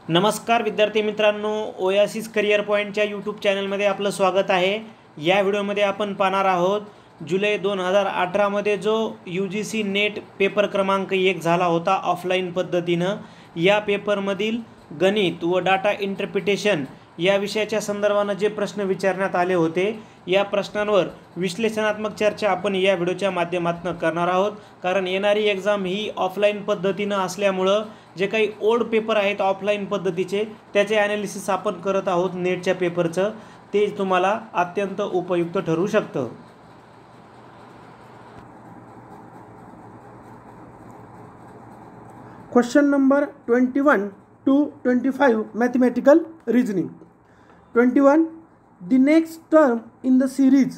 नमस्कार विद्यार्थी मित्रांनो, ओयासिस करिअर पॉईंटच्या यूट्यूब चॅनलमध्ये आपलं स्वागत आहे। या व्हिडिओमध्ये आपण पाहणार आहोत जुलै 2018मध्ये जो UGC नेट पेपर क्रमांक 1 झाला होता ऑफलाईन पद्धतीनं। या पेपरमधील गणित व डाटा इंटरप्रिटेशन या विषयाच्या संदर्भानं जे प्रश्न विचारण्यात आले होते, या प्रश्नांवर विश्लेषणात्मक चर्चा आपण या व्हिडिओच्या माध्यमातून करणार आहोत। कारण येणारी एक्झाम ही ऑफलाईन पद्धतीनं असल्यामुळं जे काही ओल्ड पेपर आहेत ऑफलाईन पद्धतीचे त्याचे ॲनालिसिस आपण करत आहोत नेटच्या पेपरचं, ते तुम्हाला अत्यंत उपयुक्त ठरू शकतं। Question number 21 to 25 mathematical reasoning. 21 the next term in the series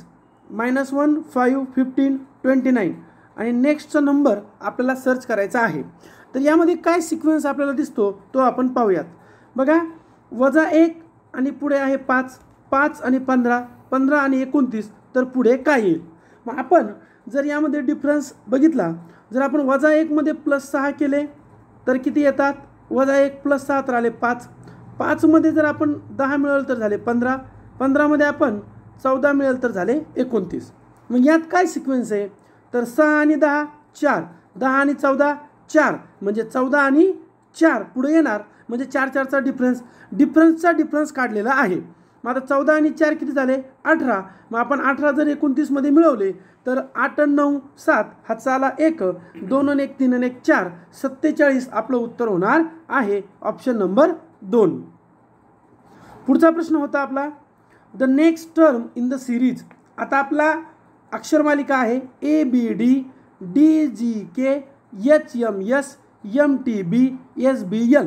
-1 5 15 29 आणि नेक्स्टचा नंबर आपल्याला सर्च करायचा आहे। तर यामध्ये काय सिक्वेन्स आपल्याला दिसतो तो आपण पाहूयात। बघा, -1 आणि पुढे आहे 5, 5 आणि 15, 15 आणि 29, तर पुढे काय येईल? मग आपण जर यामध्ये डिफरन्स बघितला, जर आपण -1 मध्ये +6 केले तर किती येतात? -1 + 7 राहिले 5, 5 मध्ये जर आपण 10 मिळवलं तर झाले 15, 15 मध्ये आपण 14 मिळवलं तर झाले 29। मग यात काय सिक्वेन्स आहे? तर 6 आणि 10 4, 10 आणि 14 4, म्हणजे 14 आणि 4 पुढे येणार, म्हणजे 4 4चा डिफरन्सचा डिफरन्स काढलेला आहे। मग आता 14 आणि 4 किती झाले? 18। मग आपण 18 जर 29 मध्ये मिळवले तर 8 आणि 9 7, हातचा आला 1, 2 आणि 1 3 आणि 1 4, 47 आपलं उत्तर होणार आहे ऑप्शन नंबर 2। पुढचा प्रश्न होता आपला the next term in the series. आता आपला अक्षरमालिका आहे ABD DGK HMS MTB SBL।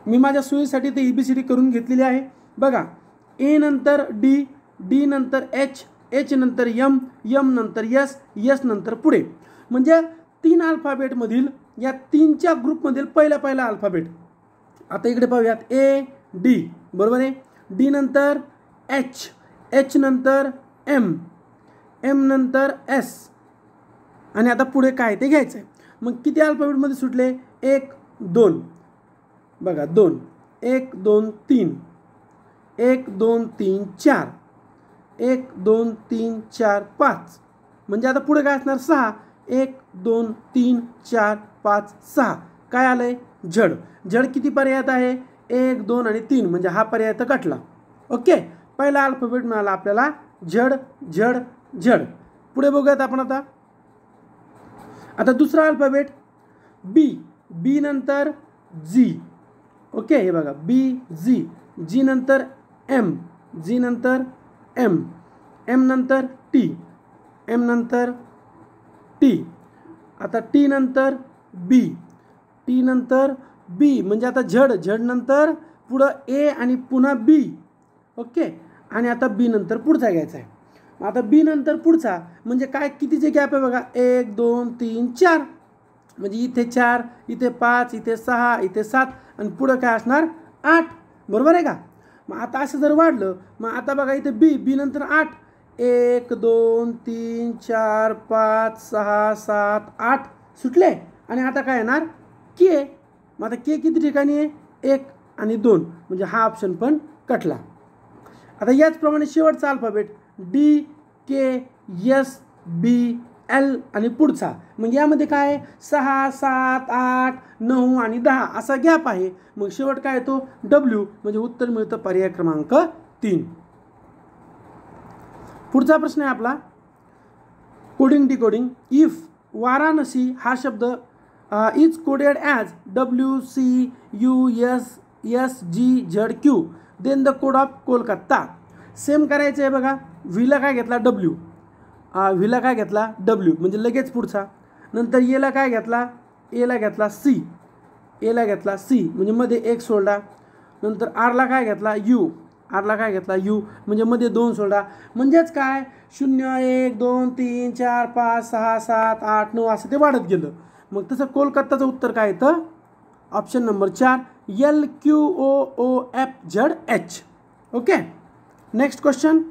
मी माझ्या सोयीसाठी ते ABCD करून घेतलेली आहे। बघा, A नंतर D, D नंतर H, H नंतर M, M नंतर S, S नंतर पुढे, म्हणजे 3 अल्फाबेटमधील या 3च्या ग्रुपमधील पहिला अल्फाबेट। आता इकडे पाहूयात A D, बरोबर आहे। D नंतर H, H नंतर M, M नंतर S, आणि आता पुढे काय ते घ्यायचं आहे। मग किती अल्फाबेटमध्ये सुटले? 1 2, बघा 2, 1 2 3, 1 2 3 4, 1 2 3 4 5, म्हणजे आता पुढे काय असणार? 6, 1 2 3 4 5 6, काय आलंय? झड। झड किती पर्यायात आहे? 1 2 आणि 3, म्हणजे हा पर्याय तर कटला। ओके, पहिला अल्फाबेट मिळाला आपल्याला झड झड झड। पुढे बघूयात आपण आता दुसरा अल्फाबेट B, B नंतर G। ओके, हे बघा B G, G नंतर M, G नंतर M, M नंतर T, M नंतर T, आता T नंतर B, T नंतर B, म्हणजे आता झड झड नंतर पुढं A आणि पुन्हा B। ओके, आणि आता B नंतर पुढचा घ्यायचा आहे। आता B नंतर पुढचा म्हणजे काय, कितीचे गॅप आहे? बघा 1 2 3 4, म्हणजे इथे 4, इथे 5, इथे 6, इथे 7, आणि पुढं काय असणार? 8, बरोबर आहे का? मग आता असं जर वाढलं, मग आता बघा इथे B नंतर 8, 1 2 3 4 5 6 7 8 सुटले, आणि आता काय येणार? K। मग आता K किती ठिकाणी आहे? 1 आणि 2, म्हणजे हा ऑप्शन पण कटला। आता याचप्रमाणे शेवटचा alphabet D K S B L आणि पुढचा, मग यामध्ये काय? 6 7 8 9 आणि 10 असा गॅप आहे। मग शेवट काय येतो? W, म्हणजे उत्तर मिळतं पर्याय क्रमांक 3। पुढचा प्रश्न आहे आपला कोडिंग डिकोडिंग। इफ वाराणसी हा शब्द is coded as WCUSSGZQ then the code of Kolkata. Same करायचं आहे बघा। व्हीला काय घेतला? W, व्हीला काय घेतला? W, म्हणजे लगेच पुढचा। नंतर एला काय घेतला? एला घेतला C, एला घेतला C, म्हणजे मध्ये 1 सोडला। नंतर आरला काय घेतला? U, आरला काय घेतला? U, म्हणजे मध्ये 2 सोडला। म्हणजेच काय? 0 1 2 3 4 5 6 7 8 9 असं ते वाढत गेलं। मग तसं कोलकाताचं उत्तर काय येतं? Option number 4 LQOOFZH। Okay, next question.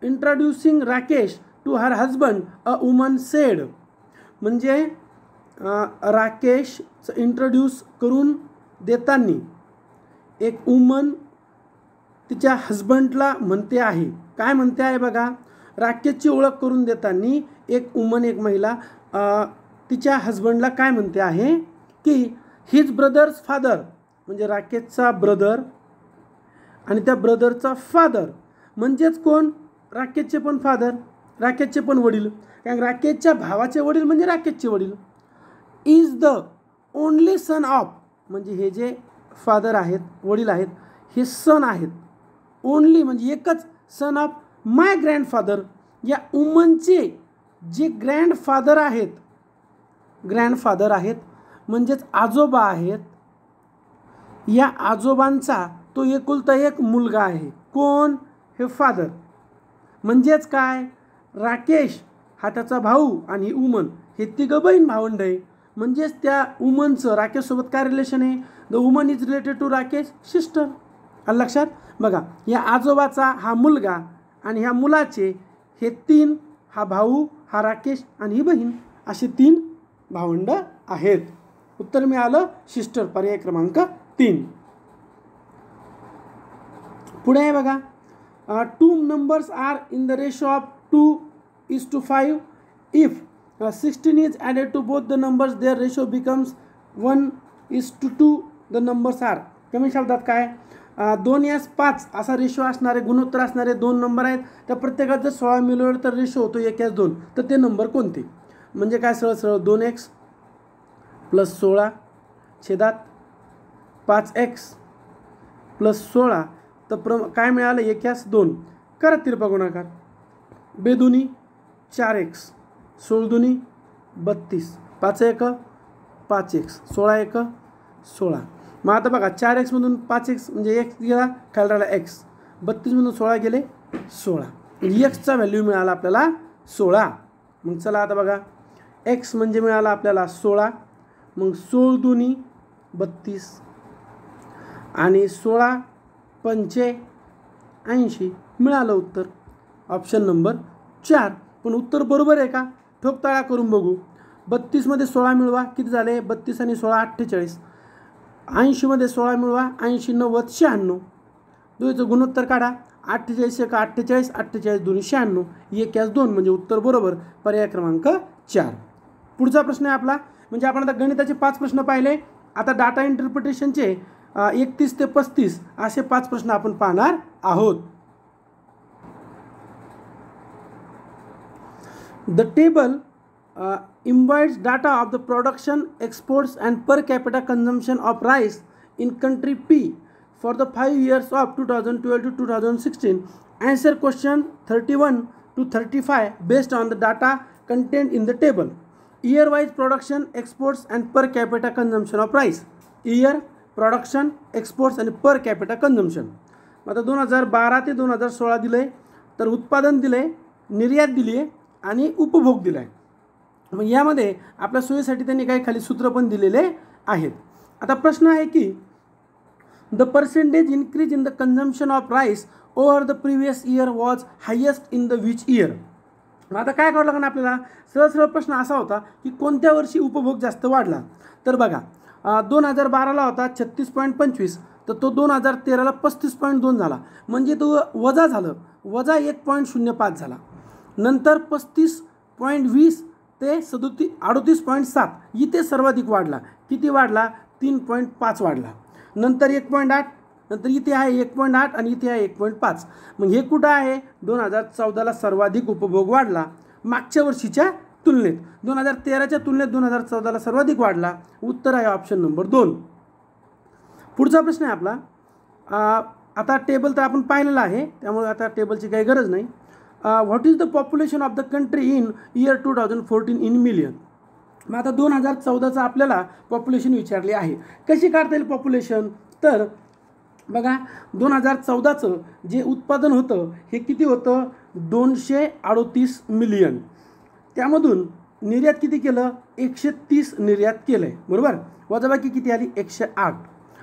Introducing Rakesh to her husband a woman said, म्हणजे राकेशचं इंट्रोड्यूस करून देताना एक वुमन तिच्या हजबंडला म्हणते आहे, काय म्हणते आहे बघा, राकेशची ओळख करून देताना एक वुमन, एक महिला तिच्या हजबंडला काय म्हणते आहे की हिज ब्रदर्स फादर, म्हणजे राकेशचा ब्रदर आणि त्या ब्रदरचा फादर म्हणजेच कोण, राकेशचे पण फादर, राकेशचे पण वडील, कारण राकेशच्या भावाचे वडील म्हणजे राकेशचे वडील, is the only son of, म्हणजे हे जे फादर आहेत, वडील आहेत, हे सन आहेत, ओनली म्हणजे एकच, सन ऑफ माय ग्रँडफादर, या वुमनचे जे ग्रँडफादर आहेत म्हणजेच आजोबा आहेत, या आजोबांचा तो एकुलता एक मुलगा आहे, कोण, हे फादर, म्हणजेच काय, राकेश हा त्याचा भाऊ आणि ही वुमन हे तिघं बहीण भावंड आहे, म्हणजेच त्या वुमनचं राकेशसोबत काय रिलेशन आहे, the woman is related to Rakesh sister. आलं लक्षात बघा, या आजोबाचा हा मुलगा आणि ह्या मुलाचे हे तीन, हा भाऊ, हा राकेश आणि ही बहीण, असे तीन भावंड आहेत. उत्तर मिळालं सिस्टर, पर्याय क्रमांक 3. पुढे आहे बघा, 2 numbers are in the ratio of 2:5. If 16 is added to both the numbers, their ratio becomes 1:2. The numbers are, कमी शब्दात काय, 2:5 असा रेशो असणारे, गुणोत्तर असणारे दोन नंबर आहेत, त्या प्रत्येकात जर 16 मिळवलं तर रेशो होतो 1:2. तर ते नंबर कोणते, म्हणजे काय, सरळ सरळ 2x + 16 छेदात 5x + 16, तर काय मिळालं, 1:2. करा तिरपा गुणाकार, बेदुनी 4x, 16 दुनी 32, 5×1 5x, 16×1 16. मग आता बघा, 4x मधून 5x म्हणजे x गेला, खाली राहिला x, 32 मधून 16 गेले 16, xचा व्हॅल्यू मिळाला आपल्याला 16. मग चला आता बघा, x म्हणजे मिळाला आपल्याला 16, मग 16 दुनी 32 आणि 16×5 80 मिळालं उत्तर, ऑप्शन नंबर 4. पण उत्तर बरोबर आहे का, ठोकताळा करून बघू. 32 मध्ये 16 मिळवा, किती झाले, 32 आणि 16 48. 80 मध्ये 16 मिळवा, 80 90 96. दोघीचं गुणोत्तर काढा, 48 1 48, 48 2 96, 1:2, म्हणजे उत्तर बरोबर, पर्याय क्रमांक 4. पुढचा प्रश्न आहे आपला, म्हणजे आपण आता गणिताचे 5 प्रश्न पाहिले, आता डाटा इंटरप्रिटेशनचे 31 ते 35 असे 5 प्रश्न आपण पाहणार आहोत. The table embeds data of the production, exports and per capita consumption of rice in country P for the 5 years of 2012 to 2016. Answer question 31 to 35 based on the data contained in the table. Year-wise production, exports and per capita consumption of rice. Year, production, exports and per capita consumption. आता 2012 ते 2016 दिले, तर उत्पादन दिले, निर्यात दिली आहे आणि उपभोग दिला आहे. मग यामध्ये आपल्या सोयीसाठी त्यांनी काही खाली सूत्र पण दिलेले आहेत. आता प्रश्न आहे की the percentage increase in the consumption of rice over the previous year was highest in the which year. आता काय करावं लागणार आपल्याला, सरळ सरळ प्रश्न असा होता की कोणत्या वर्षी उपभोग जास्त वाढला. तर बघा, 2012ला होता 36.25, तर तो 2013ला 35.2 झाला, म्हणजे तो वजा झालं, वजा 1.05 झाला. नंतर 35.20 ते 38.7 इथे सर्वाधिक वाढला, किती वाढला, 3.5 वाढला. नंतर 1.8, नंतर इथे आहे 1.8 आणि इथे आहे 1.5. मग हे कुठं आहे, 2014ला सर्वाधिक उपभोग वाढला मागच्या वर्षीच्या तुलनेत, 2013च्या तुलनेत 2014ला सर्वाधिक वाढला. उत्तर आहे ऑप्शन नंबर 2. पुढचा प्रश्न आहे आपला, आता टेबल तर आपण पाहिलेला आहे, त्यामुळे आता टेबलची काही गरज नाही. What is the population of the country in year 2014 in million. मग आता 2014चं आपल्याला पॉप्युलेशन विचारले आहे. कशी काढता येईल पॉप्युलेशन, तर बघा 2014चं जे उत्पादन होतं हे किती होतं, 238 मिलियन. त्यामधून निर्यात किती केलं, 130 निर्यात केलं आहे, बरोबर. वजाबाकी किती आली, 108.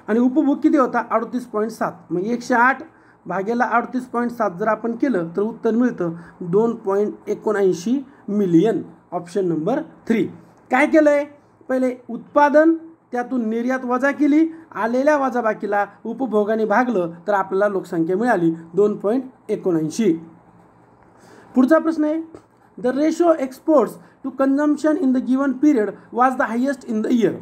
आणि उपभोग किती होता, 38.7. मग 108 भागेला 38.7 जर आपण केलं तर उत्तर मिळतं 2.79 मिलियन, ऑप्शन नंबर 3. काय केलं आहे, पहिले उत्पादन, त्यातून निर्यात वजा केली, आलेल्या वजाबाकीला उपभोगाने भागलं तर आपल्याला लोकसंख्या मिळाली 2.79. पुढचा प्रश्न आहे, the ratio exports to consumption in the given period was the highest in the year.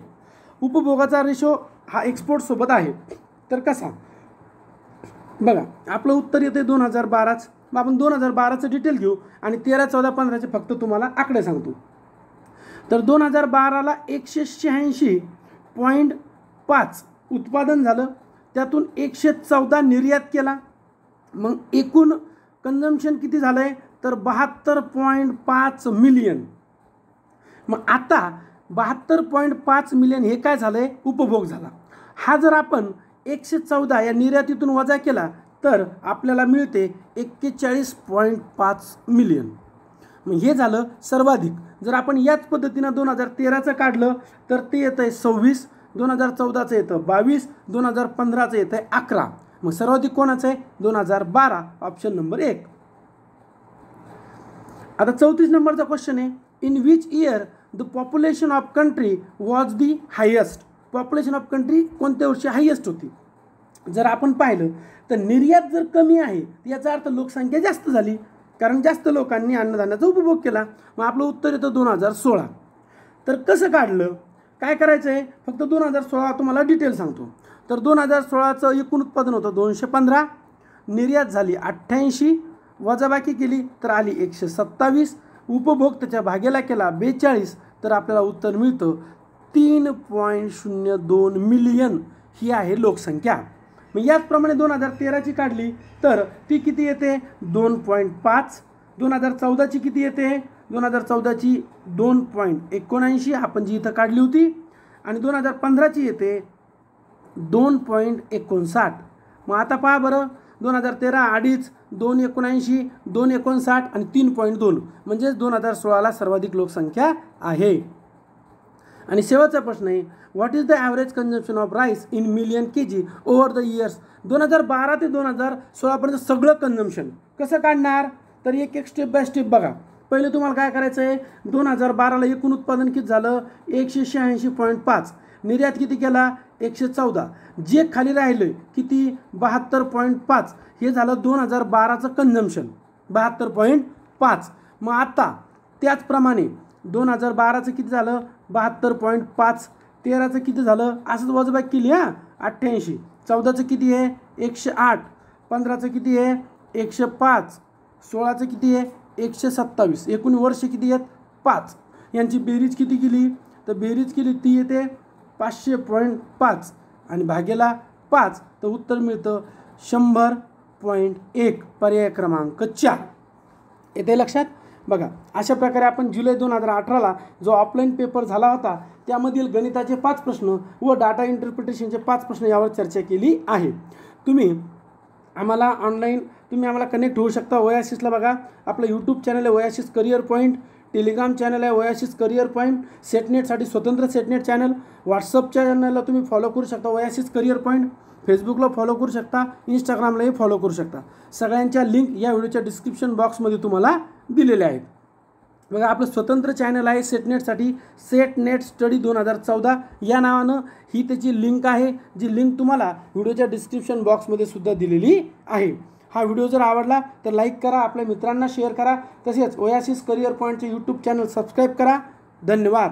उपभोगाचा रेशो हा एक्सपोर्टसोबत आहे, तर कसा? बघा, आपलं उत्तर येते 2012च. मग आपण 2012चं डिटेल घेऊ आणि 13, 14, 15चे फक्त तुम्हाला आकडे सांगतो. तर 2012ला 186.5 उत्पादन झालं, त्यातून 114 निर्यात केला. मग एकूण कन्झम्पशन किती झालं आहे? तर 72.5 मिलियन. मग आता 72.5 मिलियन हे काय झालं आहे? उपभोग झाला. हा जर आपण 114 या निर्यातीतून वजा केला तर आपल्याला मिळते 41.5 मिलियन. मग हे झालं सर्वाधिक. जर आपण याच पद्धतीनं 2013चं काढलं तर ते येतं आहे 26, 2014चं येतं 22, 2015चं येतं आहे 11. मग सर्वाधिक कोणाचं आहे? 2012, ऑप्शन नंबर 1. आता 34 नंबरचा क्वेश्चन आहे, in which year the population of country was the highest. Population of country कोणत्या वर्षी हायेस्ट होती? जर आपण पाहिलं तर निर्यात जर कमी आहे याचा अर्थ लोकसंख्या जास्त झाली, कारण जास्त लोकांनी अन्नधान्याचा उपभोग केला. मग आपलं उत्तर येतं 2016. तर कसं काढलं? काय करायचं आहे? फक्त 2016 तुम्हाला डिटेल सांगतो. तर 2016चं एकूण उत्पादन होतं 215, निर्यात झाली 88, वजाबाकी केली तर आली 127, उपभोग त्याच्या भागेला केला 42, तर आपल्याला उत्तर मिळतं 3.02 मिलियन ही आहे लोकसंख्या. मग याचप्रमाणे 2013ची काढली तर ती किती येते? 2.5. 2014ची किती येते? 2014ची 2.79 आपण जी इथं काढली होती. आणि 2015ची येते 2.59. मग आता पहा बरं, 2013 2.5, 2.79, 2.59 आणि 3.2 म्हणजेच 2016ला सर्वाधिक लोकसंख्या आहे. आणि शेवटचा प्रश्न आहे, what is the average consumption of rice in million kg over the years. 2012 ते 2016पर्यंत सगळं कन्झम्पशन कसं काढणार? तर एक स्टेप बाय स्टेप बघा. पहिले तुम्हाला काय करायचं आहे? 2012ला एकूण उत्पादन किती झालं? 186.5. निर्यात किती केला? 114. जे खाली राहिलं किती? 72.5. हे झालं 2012चं कन्झम्पशन 72.5. मग आता त्याचप्रमाणे 2012चं किती झालं? 72.5. 13चं किती झालं? असंच वजाबाकी केली 88. 14चं किती आहे? 108. 15चं किती आहे? 105. 16चं किती आहे? 127. एकूण वर्ष किती आहेत? 5. यांची बेरीज किती केली? तर बेरीज केली ती येते 500.5 आणि भागेला 5, तर उत्तर मिळतं 100.1. पर्याय क्रमांक 4 येते लक्षात. बघा, अशा प्रकारे आपण जुलै 2018ला जो ऑफलाईन पेपर झाला होता त्यामधील गणिताचे 5 प्रश्न व डाटा इंटरप्रिटेशनचे 5 प्रश्न यावर चर्चा केली आहे. तुम्ही आम्हाला कनेक्ट होऊ शकता ओयासिसला. बघा, आपलं यूट्यूब चॅनल आहे Oasis career point, Telegram channel आहे ओयासिस करिअर पॉईंट, सेटनेटसाठी स्वतंत्र सेटनेट चॅनल, व्हॉट्सअपच्या चॅनलला तुम्ही फॉलो करू शकता ओयासिस करिअर पॉईंट, फेसबुकला फॉलो करू शकता, इंस्टाग्रामलाही फॉलो करू शकता. सगळ्यांच्या लिंक या व्हिडिओच्या डिस्क्रिप्शन बॉक्समध्ये तुम्हाला दिलेल्या आहेत. बघा, आपलं स्वतंत्र चॅनल आहे सेटनेटसाठी, सेटनेट स्टडी 2014 या नावानं ही त्याची लिंक आहे, जी लिंक तुम्हाला व्हिडिओच्या डिस्क्रिप्शन बॉक्समध्ये सुद्धा दिलेली आहे. हा व्हिडिओ जर आवडला तर लाईक करा, आपल्या मित्रांना शेअर करा, तसेच ओयासिस करिअर पॉईंटचे यूट्यूब चॅनल सबस्क्राईब करा. धन्यवाद.